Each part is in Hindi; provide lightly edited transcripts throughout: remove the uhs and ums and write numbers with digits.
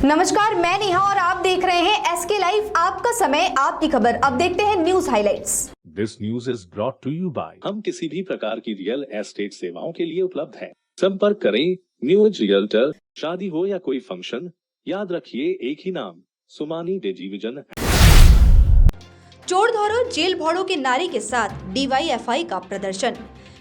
नमस्कार, मैं नेहा और आप देख रहे हैं एसके लाइव। आपका समय, आपकी खबर। अब देखते हैं news highlights. This news is brought to you by हम किसी भी प्रकार की रियल एस्टेट सेवाओं के लिए उपलब्ध हैं। संपर्क करें न्यूज रियल्टर। शादी हो या कोई फंक्शन, याद रखिए एक ही नाम, सुमानी डिजीविजन। चोर धौरो जेल भौड़ों के नारे के साथ डीवाईएफआई का प्रदर्शन।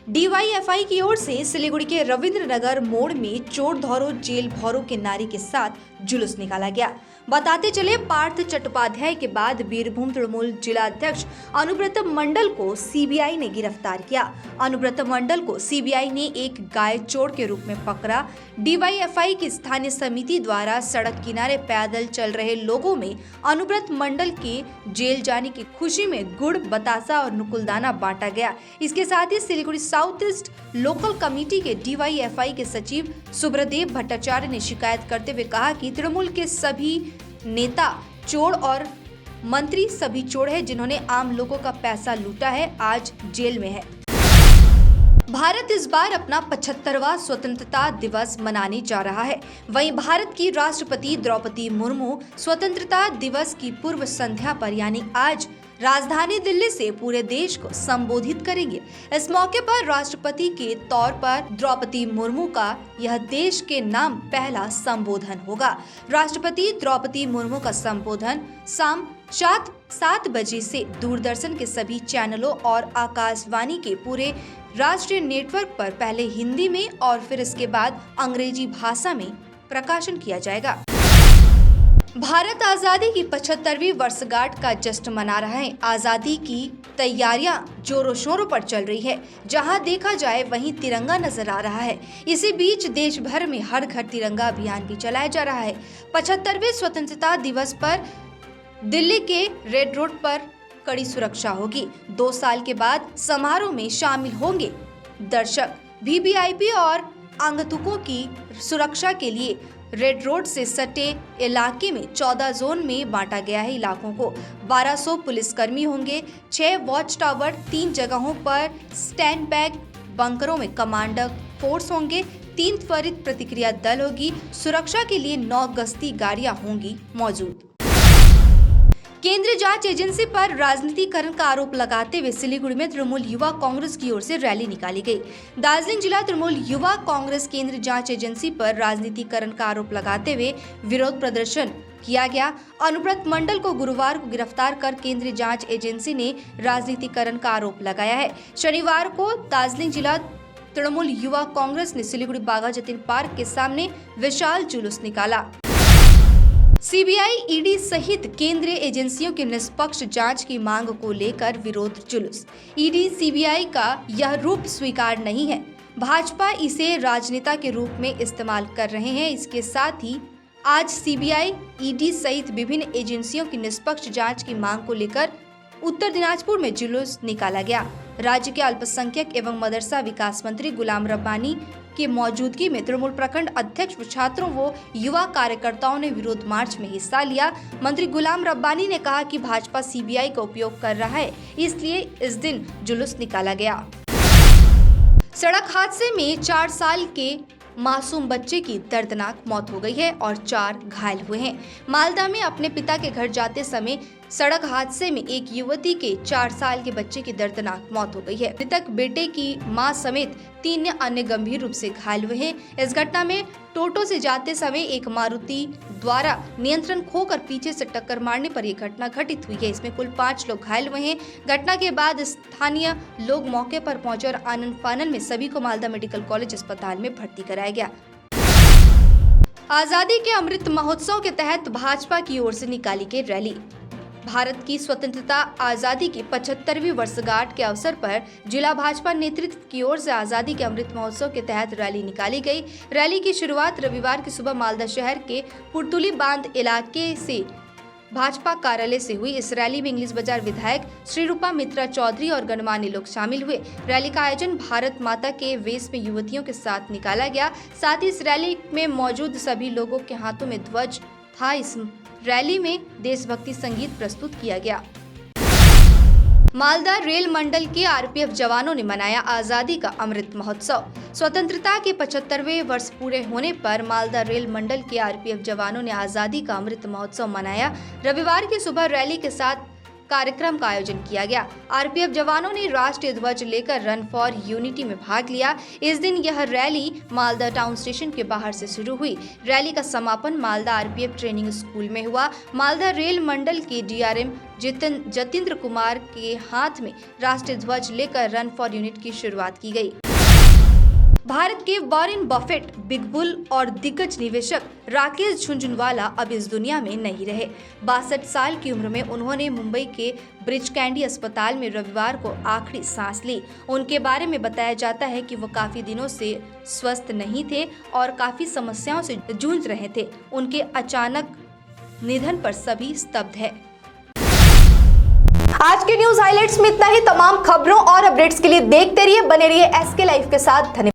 डीवाईएफआई की ओर से सिलीगुड़ी के रविंद्र नगर मोड़ में चोर धौरो जेल भौरों के नारे के साथ जुलूस निकाला गया। बताते चले, पार्थ चट्टोपाध्याय के बाद बीरभूम तृणमूल जिला अध्यक्ष अनुव्रत मंडल को सीबीआई ने गिरफ्तार किया। अनुव्रत मंडल को सीबीआई ने एक गाय चोर के रूप में पकड़ा। डीवाईएफआई की स्थानीय समिति द्वारा सड़क किनारे पैदल चल रहे लोगों में अनुव्रत मंडल के जेल जाने की खुशी में गुड़, बतासा और नुकुलदाना बांटा गया। इसके साथ ही Siliguri south east local committee के डीवाईएफआई के सचिव सुब्रदेव भट्टाचार्य ने शिकायत करते हुए कहा कि तृणमूल के सभी नेता चोर और मंत्री सभी चोर हैं, जिन्होंने आम लोगों का पैसा लूटा है, आज जेल में है। भारत इस बार अपना 75वां स्वतंत्रता दिवस मनाने जा रहा है। वहीं भारत की राष्ट्रपति द्रौपदी मुर्मू स्वतंत्रता दिवस की पूर्व संध्या पर यानी आज राजधानी दिल्ली से पूरे देश को संबोधित करेंगे। इस मौके पर राष्ट्रपति के तौर पर द्रौपदी मुर्मू का यह देश के नाम पहला संबोधन होगा। राष्ट्रपति द्रौपदी मुर्मू का संबोधन शाम 7 बजे से दूरदर्शन के सभी चैनलों और आकाशवाणी के पूरे राष्ट्रीय नेटवर्क पर पहले हिंदी में और फिर इसके बाद अंग्रेजी भाषा में प्रकाशन किया जाएगा। भारत आजादी की 75वीं वर्षगांठ का जश्न मना रहा है। आजादी की तैयारियां जोरों शोरों पर चल रही है। जहां देखा जाए वहीं तिरंगा नजर आ रहा है। इसी बीच देश भर में हर घर तिरंगा अभियान भी चलाया जा रहा है। 75वें स्वतंत्रता दिवस पर दिल्ली के रेड रोड पर कड़ी सुरक्षा होगी। 2 साल के बाद समारोह में शामिल होंगे दर्शक। वीवीआईपी और आगंतुकों की सुरक्षा के लिए रेड रोड से सटे इलाके में 14 जोन में बांटा गया है इलाकों को। 1200 पुलिसकर्मी होंगे। 6 वॉच टावर, 3 जगहों पर स्टैंड बैग बंकरों में कमांडर फोर्स होंगे। 3 त्वरित प्रतिक्रिया दल होगी। सुरक्षा के लिए 9 गश्ती गाड़ियां होंगी मौजूद। केंद्रीय जांच एजेंसी पर राजनीतिकरण का आरोप लगाते हुए सिलीगुड़ी में तृणमूल युवा कांग्रेस की ओर से रैली निकाली गई। दार्जिलिंग जिला तृणमूल युवा कांग्रेस केंद्रीय जांच एजेंसी पर राजनीतिकरण का आरोप लगाते हुए विरोध प्रदर्शन किया गया। अनुव्रत मंडल को गुरुवार को गिरफ्तार कर केंद्रीय जांच एजेंसी ने राजनीतिकरण का आरोप लगाया है। शनिवार को दार्जिलिंग जिला तृणमूल युवा कांग्रेस ने सिलीगुड़ी बागा जतीन पार्क के सामने विशाल जुलूस निकाला। सीबीआई, ईडी सहित केंद्रीय एजेंसियों की निष्पक्ष जांच की मांग को लेकर विरोध जुलूस। ईडी, सीबीआई का यह रूप स्वीकार नहीं है। भाजपा इसे राजनेता के रूप में इस्तेमाल कर रहे हैं। इसके साथ ही आज सीबीआई, ईडी सहित विभिन्न एजेंसियों की निष्पक्ष जांच की मांग को लेकर उत्तर दिनाजपुर में जुलूस निकाला गया। राज्य के अल्पसंख्यक एवं मदरसा विकास मंत्री गुलाम रब्बानी की मौजूदगी में तृणमूल प्रखंड अध्यक्ष, छात्रों व युवा कार्यकर्ताओं ने विरोध मार्च में हिस्सा लिया। मंत्री गुलाम रब्बानी ने कहा कि भाजपा सीबीआई का उपयोग कर रहा है, इसलिए इस दिन जुलूस निकाला गया। सड़क हादसे में 4 साल के मासूम बच्चे की दर्दनाक मौत हो गई है और 4 घायल हुए हैं। मालदा में अपने पिता के घर जाते समय सड़क हादसे में एक युवती के 4 साल के बच्चे की दर्दनाक मौत हो गई है। मृतक बेटे की मां समेत 3 अन्य गंभीर रूप से घायल हुए हैं। इस घटना में टोटो से जाते समय एक मारुति द्वारा नियंत्रण खोकर पीछे से टक्कर मारने पर यह घटना घटित हुई है। इसमें कुल 5 लोग घायल हुए हैं। घटना के बाद स्थानीय लोग मौके पर पहुंचे और आनन फानन में सभी को मालदा मेडिकल कॉलेज अस्पताल में भर्ती कराया गया। आजादी के अमृत महोत्सव के तहत भाजपा की ओर से निकाली गई रैली। भारत की स्वतंत्रता आजादी की 75वीं वर्षगांठ के अवसर पर जिला भाजपा नेतृत्व की ओर से आजादी के अमृत महोत्सव के तहत रैली निकाली गई। रैली की शुरुआत रविवार की सुबह मालदा शहर के पुरतुली बांध इलाके से भाजपा कार्यालय से हुई। इस रैली में इंग्लिश बाजार विधायक श्री रूपा मित्रा चौधरी और गणमान्य लोग शामिल हुए। रैली का आयोजन भारत माता के वेश में युवतियों के साथ निकाला गया। साथ ही इस रैली में मौजूद सभी लोगों के हाथों में ध्वज था। इस रैली में देशभक्ति संगीत प्रस्तुत किया गया। मालदा रेल मंडल के आरपीएफ जवानों ने मनाया आजादी का अमृत महोत्सव। स्वतंत्रता के 75वें वर्ष पूरे होने पर मालदा रेल मंडल के आरपीएफ जवानों ने आजादी का अमृत महोत्सव मनाया। रविवार की सुबह रैली के साथ कार्यक्रम का आयोजन किया गया। आरपीएफ जवानों ने राष्ट्रीय ध्वज लेकर रन फॉर यूनिटी में भाग लिया। इस दिन यह रैली मालदा टाउन स्टेशन के बाहर से शुरू हुई। रैली का समापन मालदा आरपीएफ ट्रेनिंग स्कूल में हुआ। मालदा रेल मंडल के डीआरएम जतेंद्र कुमार के हाथ में राष्ट्रीय ध्वज लेकर रन फॉर यूनिटी की शुरुआत की गई। भारत के वॉरेन बफेट, बिग बुल और दिग्गज निवेशक राकेश झुनझुनवाला अब इस दुनिया में नहीं रहे। 62 साल की उम्र में उन्होंने मुंबई के ब्रिज कैंडी अस्पताल में रविवार को आखिरी सांस ली। उनके बारे में बताया जाता है कि वो काफी दिनों से स्वस्थ नहीं थे और काफी समस्याओं से जूझ रहे थे। उनके अचानक निधन पर सभी स्तब्ध है। आज के न्यूज हाइलाइट्स में इतना ही। तमाम खबरों और अपडेट्स के लिए देखते रहिए, बने रहिए एसके लाइव के साथ। धन्यवाद।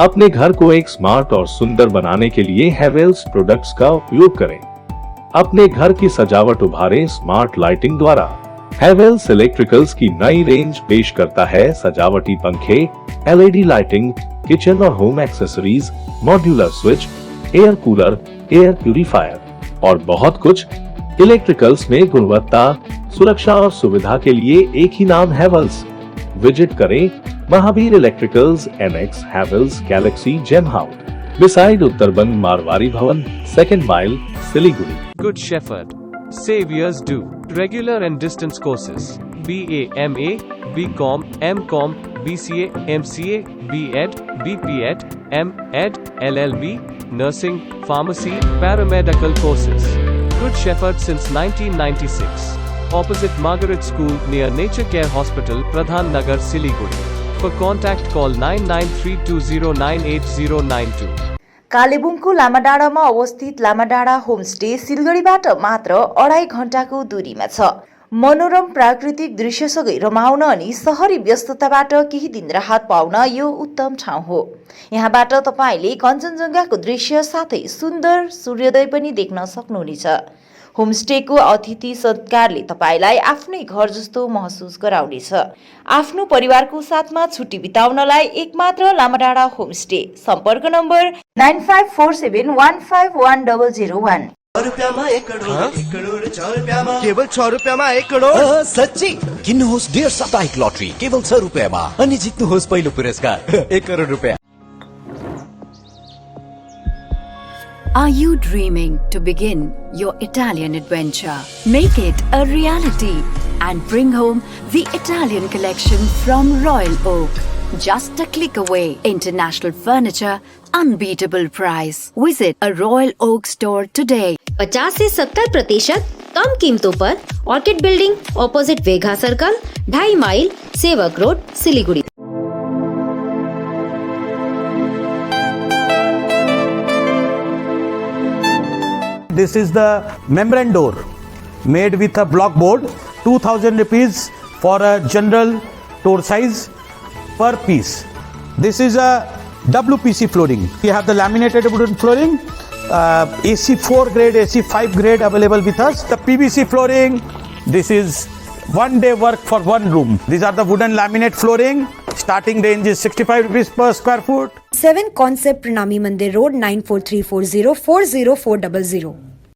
अपने घर को एक स्मार्ट और सुंदर बनाने के लिए हेवेल्स प्रोडक्ट्स का उपयोग करें। अपने घर की सजावट उभारें स्मार्ट लाइटिंग द्वारा। हेवेल्स इलेक्ट्रिकल्स की नई रेंज पेश करता है सजावटी पंखे, एलईडी लाइटिंग, किचन और home accessories, modular switch, air cooler, air purifier और बहुत कुछ। इलेक्ट्रिकल्स में गुणवत्ता, सुरक्षा और सुविधा के लिए एक ही नाम हेवेल्स। विजिट करें Mahavir electricals, annex Havells galaxy gem house, beside Uttarband Marwari Bhawan, 2nd mile, Siliguri. Good Shepherd. Saviors do regular and distance courses. BA, MA, BCom, MCom, BCA, MCA, BEd, BPEd, MEd, LLB, nursing, pharmacy, paramedical courses. Good Shepherd since 1996. Opposite Margaret School near Nature Care Hospital, Pradhan Nagar, Siliguri. For contact call 9932098092. कालेबुङको लामाडाँडामा अवस्थित लामाडाँडा होमस्टे सिलगढीबाट मात्र 2.5 घण्टाको दूरीमा छ। मनोरम प्राकृतिक दृश्यसँगै रमाउन अनि शहरी व्यस्तताबाट केही दिन राहत पाउन यो उत्तम ठाउँ हो। यहाँबाट तपाईले कञ्चनजङ्घाको दृश्य साथै सुन्दर सूर्योदय पनि देख्न सक्नुहुनेछ। होमस्टेको अतिथि सत्कारले तपाईलाई आफ्नै घर जस्तो महसुस गराउनेछ। आफ्नो परिवारको साथमा छुट्टी बिताउनलाई एकमात्र लामाडाँडा होमस्टे। सम्पर्क नम्बर 9547151001। केवल 6 रुपैयाँमा 1 करोड। सच्ची किन्नुहोस् डेढ साप्ताहिक लटरी केवल 6 रुपैयाँमा अनि जित्नुहोस् पहिलो पुरस्कार 1 करोड रुपैयाँ। Are you dreaming to begin your Italian adventure? Make it a reality and bring home the Italian collection from Royal Oak. Just a click away. International furniture, unbeatable price. Visit a Royal Oak store today. 50 से 70% कम कीमतों पर orchid building, opposite Vegha circle, 2.5 mile, Sevoke road, Siliguri. This is the membrane door made with a block board, 2000 rupees for a general door size per piece. This is a WPC flooring. We have the laminated wooden flooring, AC4 grade, AC5 grade available with us. The PVC flooring, this is 1 day work for 1 room. These are the wooden laminate flooring. Starting range is 65 rupees per square foot. 7 Concept Pranami Mandir Road, 94340 40400.